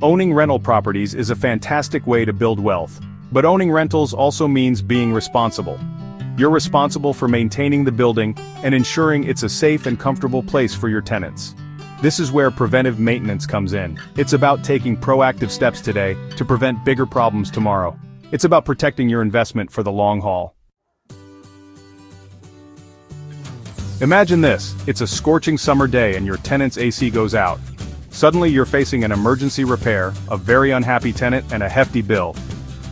Owning rental properties is a fantastic way to build wealth, but owning rentals also means being responsible. You're responsible for maintaining the building and ensuring it's a safe and comfortable place for your tenants. This is where preventive maintenance comes in. It's about taking proactive steps today to prevent bigger problems tomorrow. It's about protecting your investment for the long haul. Imagine this, it's a scorching summer day and your tenant's AC goes out. Suddenly you're facing an emergency repair, a very unhappy tenant, and a hefty bill.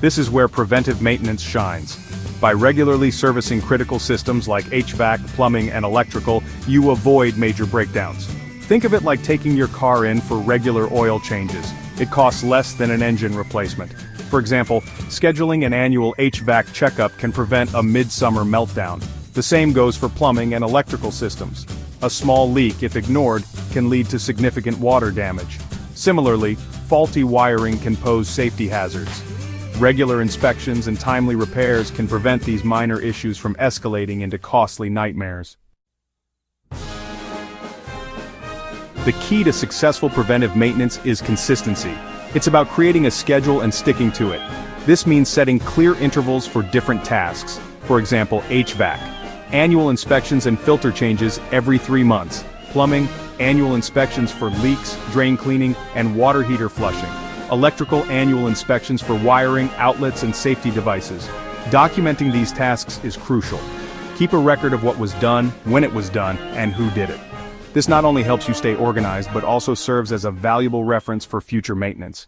This is where preventive maintenance shines. By regularly servicing critical systems like HVAC, plumbing, and electrical, you avoid major breakdowns. Think of it like taking your car in for regular oil changes. It costs less than an engine replacement. For example, scheduling an annual HVAC checkup can prevent a midsummer meltdown. The same goes for plumbing and electrical systems. A small leak, if ignored, can lead to significant water damage. Similarly, faulty wiring can pose safety hazards. Regular inspections and timely repairs can prevent these minor issues from escalating into costly nightmares. The key to successful preventive maintenance is consistency. It's about creating a schedule and sticking to it. This means setting clear intervals for different tasks. For example, HVAC. Annual inspections and filter changes every 3 months. Plumbing, annual inspections for leaks, drain cleaning, and water heater flushing. Electrical annual inspections for wiring, outlets, and safety devices. Documenting these tasks is crucial. Keep a record of what was done, when it was done, and who did it. This not only helps you stay organized, but also serves as a valuable reference for future maintenance.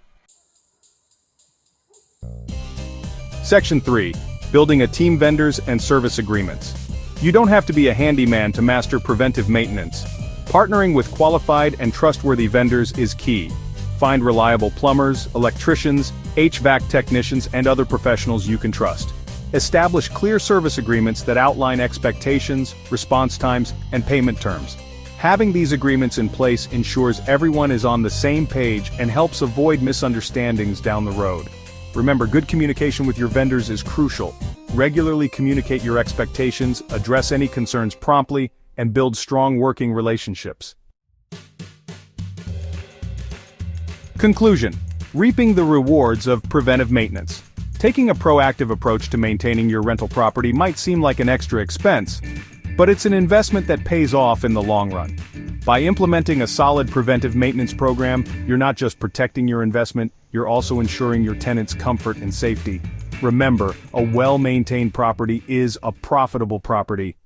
Section 3. Building a team, vendors, and service agreements. You don't have to be a handyman to master preventive maintenance. Partnering with qualified and trustworthy vendors is key. Find reliable plumbers, electricians, HVAC technicians, and other professionals you can trust. Establish clear service agreements that outline expectations, response times, and payment terms. Having these agreements in place ensures everyone is on the same page and helps avoid misunderstandings down the road. Remember, good communication with your vendors is crucial. Regularly communicate your expectations, address any concerns promptly, and build strong working relationships. Conclusion: reaping the rewards of preventive maintenance. Taking a proactive approach to maintaining your rental property might seem like an extra expense, but it's an investment that pays off in the long run. By implementing a solid preventive maintenance program, you're not just protecting your investment, you're also ensuring your tenants' comfort and safety. Remember, a well-maintained property is a profitable property.